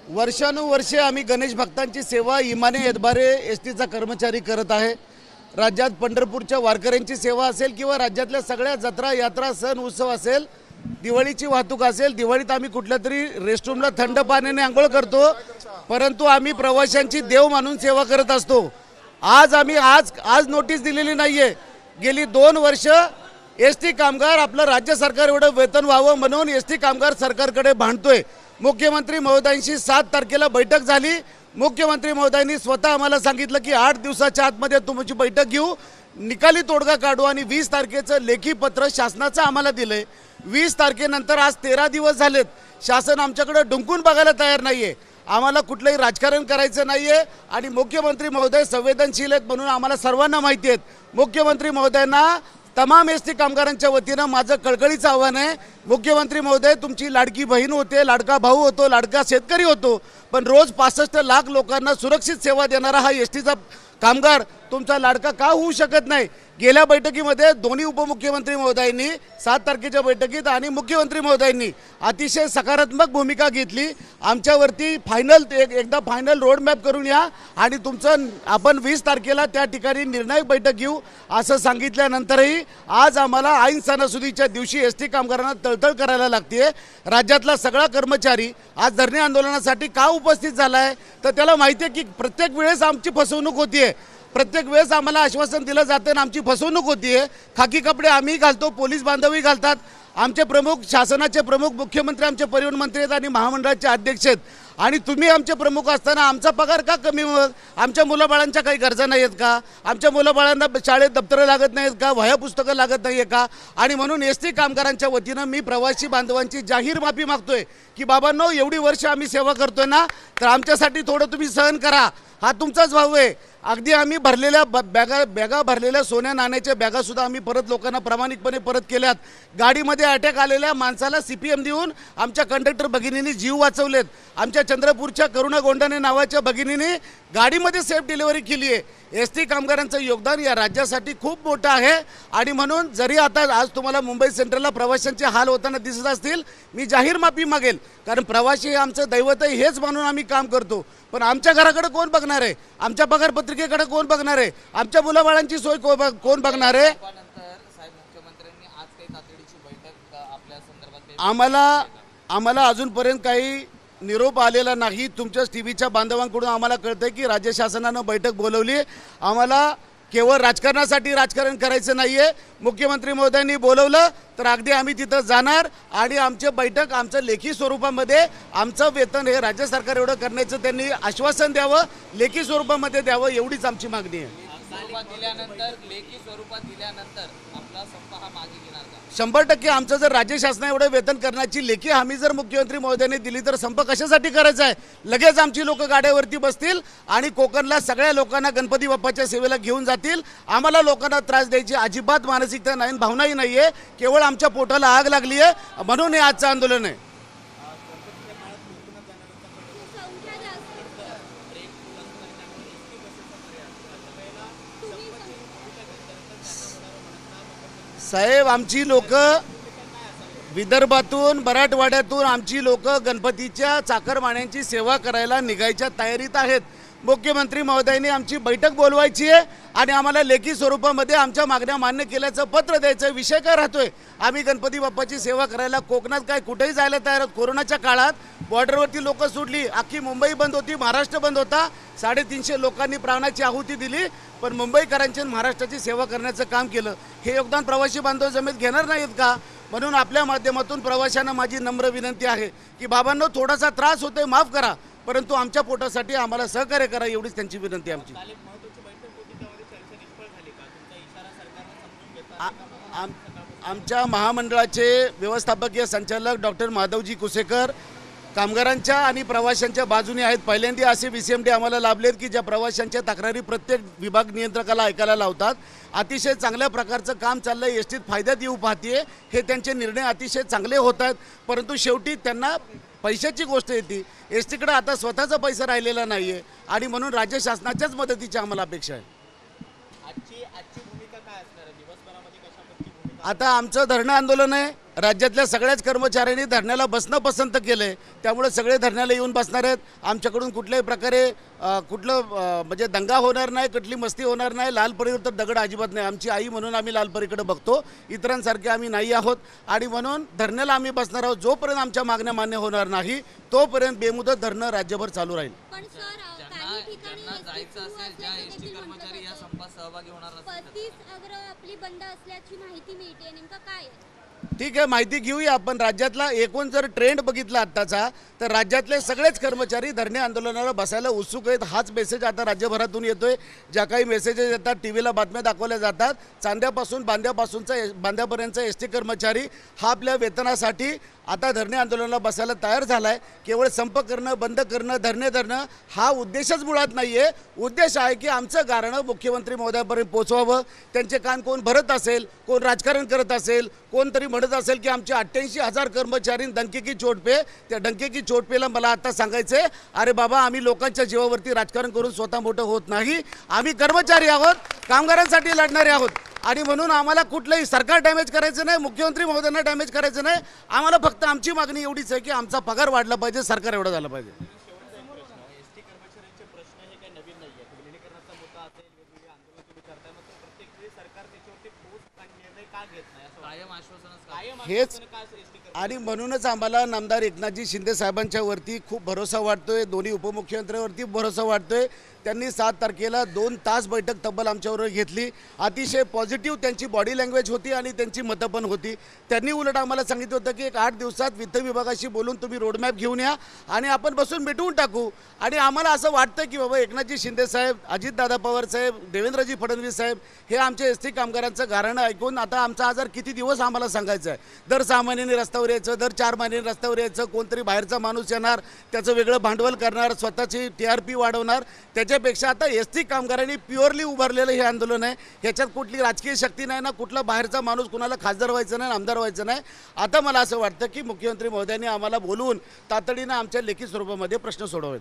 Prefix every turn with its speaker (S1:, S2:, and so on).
S1: वर्षानुवर्षे आम्ही गणेश भक्तांची सेवा इमाने एदबारे एसटीचा कर्मचारी करत आहे। राज्यात पंढरपूरच्या वारकऱ्यांची सेवा असेल किंवा राज्यातल्या सगळ्या जत्रा यात्रा सण उत्सव असेल, दिवाळीची वाहतूक असेल, दिवाळीत आम्ही कुठल्या तरी रेस्टरूमला थंड पाण्याने आंघोळ करतो, परंतु आम्ही प्रवाशांची देव मानून सेवा करत असतो। आज नोटीस दिलेली नाहीये। गेली 2 वर्ष एसटी कामगार आपलं राज्य सरकार एवढं वेतन व्हावं म्हणून एसटी कामगार सरकारकडे भांडतोय। मुख्यमंत्री महोदयांशी 7 तारखेला बैठक झाली। मुख्यमंत्री महोदयांनी स्वतः आम्हाला सांगितलं की 8 दिवसाच्या आतमध्ये तुमची बैठक घेऊ, निकाली तोडगा काढू आणि 20 तारखेचं लेखी पत्र शासनाचं आम्हाला दिलंय। 20 तारखेनंतर आज 13 दिवस झालेत, शासन आमच्याकडे डुंकून बघायला तयार नाहीये। आम्हाला कुठलंही राजकारण करायचं नाहीये आणि मुख्यमंत्री महोदय संवेदनशील आहेत म्हणून आम्हाला सर्वांना माहिती आहे। मुख्यमंत्री महोदयांना तमाम एसटी कामगारांच्या वतीनं माझं कळकळीचं आव्हान आहे, मुख्यमंत्री महोदय तुमची लाडकी बहीण होते, लाडका भाऊ होतो, लाडका शेतकरी होतो, पण रोज 65 लाख लोकांना सुरक्षित सेवा देणारा हा एसटीचा कामगार तुमचा लाडका का होऊ शकत नाही। गेल्या बैठकीमध्ये दोन्ही उपमुख्यमंत्री महोदयांनी 7 तारखेच्या बैठकीत आणि मुख्यमंत्री महोदयांनी अतिशय सकारात्मक भूमिका घेतली। आमच्यावरती एकदा फायनल रोड मॅप करून या आणि तुमचं आपण 20 तारखेला त्या ठिकाणी निर्णायक बैठक घेऊ असं सांगितल्यानंतरही आज आम्हाला ऐन सणासुदीच्या दिवशी एसटी कामगारांना तळतळ करायला लागते। राज्यातला सगळा कर्मचारी आज धरणे आंदोलनासाठी का उपस्थित झाला आहे तर त्याला माहिती आहे की प्रत्येक वेळेस आमची फसवणूक होतीये, प्रत्येक वेळेस आम्हाला आश्वासन दिलं जातं आणि आमची फसवणूक होतीये। खाकी कपडे आम्ही घालतो, पोलीस बांधवही घालतात, आमचे प्रमुख शासनाचे प्रमुख मुख्यमंत्री आमचे परिवहन मंत्री आहेत आणि महामंडळाचे अध्यक्ष आहेत आणि तुम्ही आमचे प्रमुख असताना आमचा पगार का कमी? मग आमच्या मुलाबाळांच्या काही गरजा नाही आहेत का? आमच्या मुलाबाळांना शाळेत दप्तरं लागत नाहीत का? वह्या पुस्तकं लागत नाही आहे का? आणि म्हणून एसटी कामगारांच्या वतीनं मी प्रवासी बांधवांची जाहीर माफी मागतोय की बाबांनो, एवढी वर्ष आम्ही सेवा करतोय ना, तर आमच्यासाठी थोडं तुम्ही सहन करा। हा तुमचाच भाऊ आहे। अगदी आम्ही भरलेल्या बॅगा भरलेल्या सोन्या नाण्याच्या बॅगासुद्धा आम्ही परत लोकांना प्रामाणिकपणे परत केल्यात। गाडीमध्ये अटॅक आलेल्या माणसाला CPM देऊन आमच्या कंडक्टर भगिनींनी जीव वाचवलेत। आमच्या चंद्रपूरच्या करुणा गोंडाने नावाच्या भगिनींनी गाडीमध्ये सेफ डिलिव्हरी केली आहे। एसटी कामगारांचं योगदान या राज्यासाठी खूप मोठं आहे आणि म्हणून जरी आता आज तुम्हाला मुंबई सेंट्रलला प्रवाशांचे हाल होताना दिसत असतील, मी जाहीर माफी मागेल, कारण प्रवासी हे आमचं दैवत आहे हेच म्हणून आम्ही काम करतो। पण आमच्या घराकडे कोण बघणार आहे? आमच्या पगारपत्रिकेकडे कोण बघणार आहे? आमच्या मुलाबाळांची सोय कोण बघणार आहे? आम्हाला अजूनपर्यंत काही निरोप आलेला नाही। तुमच्याच टीव्हीच्या बांधवांकडून आम्हाला कळतंय की राज्य शासनानं बैठक बोलवली। आम्हाला केवळ राजकारणासाठी राजकारण करायचं नाहीये। मुख्यमंत्री महोदयांनी बोलवलं तर अगदी आम्ही तिथं जाणार आणि आमची बैठक आमचं लेखी स्वरूपामध्ये आमचं वेतन हे राज्य सरकार एवढं करण्याचं त्यांनी आश्वासन द्यावं, लेखी स्वरूपामध्ये द्यावं, एवढीच आमची मागणी आहे।
S2: लेखी स्वरूपात दिल्यानंतर आपला संप हा मागे घेणार का?
S1: 100% आमचं जर राज्य शासना एवढं वेतन करण्याची लेखी हमी जर मुख्यमंत्री महोदयांनी दिली तर संप कशासाठी करायचा आहे? लगेच आमची लोक गाड्यावरती बसतील आणि कोकणला सगळ्या लोकांना गणपती बाप्पाच्या सेवेला घेऊन जातील। आम्हाला लोकांना त्रास द्यायची अजिबात मानसिकता नाही, भावनाही नाहीये, केवळ आमच्या पोटाला आग लागली आहे म्हणून हे आजचं आंदोलन आहे। साहेब, आमची लोक विदर्भातून मराठवाड्यातून आमची लोक गणपतीच्या चाकरमान्यांची सेवा करायला निघायच्या तयारीत आहेत। मुख्यमंत्री महोदयांनी आमची बैठक बोलवायची आहे आणि आम्हाला लेखी स्वरूपामध्ये आमच्या मागण्या मान्य केल्याचं पत्र द्यायचं। विषय काय राहतोय? आम्ही गणपती बाप्पाची सेवा करायला कोकणात काय कुठेही जायला तयार आहोत। कोरोनाच्या काळात बॉर्डरवरती लोक सुटली, अख्खी मुंबई बंद होती, महाराष्ट्र बंद होता, 350 लोकांनी प्राणाची आहुती दिली, पण मुंबईकरांची महाराष्ट्राची सेवा करण्याचं काम केलं। हे योगदान प्रवासी बांधव जमेत घेणार नाहीत का? म्हणून आपल्या माध्यमातून प्रवाशांना माझी नम्र विनंती आहे की बाबांनो, थोडासा त्रास होतोय, माफ करा, परंतु आमच्या पोटासाठी आम्हाला सहकार्य करा, एवढीच त्यांची विनंती आमची। आमच्या महामंडळाचे व्यवस्थापकीय संचालक डॉक्टर माधवजी कुसेकर कामगारांच्या आणि प्रवाशांच्या बाजूने आहेत। पहिल्यांदा असे VCMD आम्हाला लाभलेत की ज्या प्रवाशांच्या तक्रारी प्रत्येक विभाग नियंत्रकाला ऐकायला लावतात। अतिशय चांगल्या प्रकारचं काम चाललंय, एसटीत फायद्यात येऊ पाहते, हे त्यांचे निर्णय अतिशय चांगले होत आहेत, परंतु शेवटी त्यांना पैशाची गोष्ट येते। एसटीकडे आता स्वतःचा पैसा राहिलेला नाहीये आणि म्हणून राज्य शासनाच्याच मदतीची आम्हाला अपेक्षा आहे। आता आमचं धरणं आंदोलन आहे, राज्यातल्या सगळ्याच कर्मचाऱ्यांनी धरण्याला बसणं पसंत केलं आहे, त्यामुळे सगळे धरण्याला येऊन बसणार आहेत. आमच्याकडून कुठल्याही प्रकारे म्हणजे दंगा होणार नाही, कुठली मस्ती होणार नाही. लालपरीवर तर दगड अजिबात नाही. आमची आई म्हणून आम्ही लालपरीकडे बघतो, इतरांसारखे आम्ही नाही आहोत. आणि म्हणून धरण्याला आम्ही बसणार आहोत. जोपर्यंत आमच्या मागण्या मान्य होणार नाही तोपर्यंत बेमुदत धरणं राज्यभर चालू राहील.
S3: पण सर
S2: ज्यांना जायचं असेल, ज्या एसटी कर्मचारी या संपात सहभागी होणार असतील
S3: 35 अग्र आपली बंद असल्याची माहिती मिळते, नेमकं काय आहे?
S1: ठीक आहे, माहिती घेऊया आपण. राज्यातला एकूण जर ट्रेंड बघितला आत्ताचा, तर राज्यातले सगळेच कर्मचारी धरणे आंदोलनाला बसायला उत्सुक आहेत. हाच मेसेज आता राज्यभरातून येतोय. ज्या काही मेसेजेस येतात, टी व्हीला बातम्या दाखवल्या जातात, चांद्यापासून बांद्यापर्यंतचा एस टी कर्मचारी हा आपल्या वेतनासाठी आता धरणे आंदोलनाला बसायला तयार झाला आहे. केवळ संप करणं, बंद करणं, धरणे धरणं हा उद्देशच मुळात नाही आहे. उद्देश आहे की आमचं गारणं मुख्यमंत्री महोदयापर्यंत पोचवावं. त्यांचे कान कोण भरत असेल, कोण राजकारण करत असेल, कोणतरी म्हणत असेल की आमचे 88,000 कर्मचारी डंके की चोट पे, त्या डंके की चोट पेला मला आता सांगायचं आहे, अरे बाबा, आम्ही लोकांच्या जीवावरती राजकारण करून स्वतः मोठं होत नाही. आम्ही कर्मचारी आहोत, कामगारांसाठी लढणारे आहोत. आणि म्हणून आम्हाला कुठलंही सरकार डॅमेज करायचं नाही, मुख्यमंत्री महोदयांना डॅमेज करायचं नाही. आम्हाला फक्त आमची मागणी एवढीच आहे की आमचा पगार वाढला पाहिजे, सरकार एवढं झालं पाहिजे.
S4: एसटी कर्मचाऱ्यांचे प्रश्न हे काही नवीन नाही आहेत. विलिनीकरणाचा मुद्दा असेल, वेगवेगळे आंदोलन तुम्ही करताय, मग प्रत्येक वेळी सरकार त्याच्यावरती ठोस निर्णय का घेत नाही असं
S2: कायम आश्वासनच का?
S4: कायम
S1: हेच
S4: आश्वासनं का एसटी
S1: आणि म्हणूनच आम्हाला नामदार एकनाथजी शिंदे साहेबांच्या वरती खूप भरोसा वाटतोय. दोन्ही उपमुख्यमंत्र्यांवरती भरोसा वाटतोय. त्यांनी 7 तारखेला 2 तास बैठक तब्बल आमच्याबरोबर घेतली. अतिशय पॉझिटिव्ह त्यांची बॉडी लँग्वेज होती आणि त्यांची मतं पण होती. त्यांनी उलट आम्हाला सांगितलं होतं की एक 8 दिवसात वित्त विभागाशी बोलून तुम्ही रोडमॅप घेऊन या आणि आपण बसून मिटवून टाकू. आणि आम्हाला असं वाटतं की बाबा एकनाथजी शिंदे साहेब, अजितदादा पवार साहेब, देवेंद्रजी फडणवीस साहेब हे आमच्या एस टी कामगारांचं गारणं ऐकून आता आमचा आजार किती दिवस आम्हाला सांगायचं आहे. दर 6 महिन्यांनी रस्त्यावर यायचं, दर 4 महिन्यांनी रस्त्यावर यायचं, कोणतरी बाहेरचा माणूस येणार, त्याचं वेगळं भांडवल करणार, स्वतःची TRP वाढवणार. त्याच्यापेक्षा आता एस टी कामगारांनी प्युअरली उभारलेलं हे आंदोलन आहे. ह्याच्यात कुठली राजकीय शक्ती नाही ना, कुठला बाहेरचा माणूस कुणाला खासदार व्हायचं नाही, आमदार व्हायचं नाही. आता मला असं वाटतं की मुख्यमंत्री महोदयांनी आम्हाला बोलवून तातडीनं आमच्या लेखी स्वरूपामध्ये प्रश्न सोडवावेत.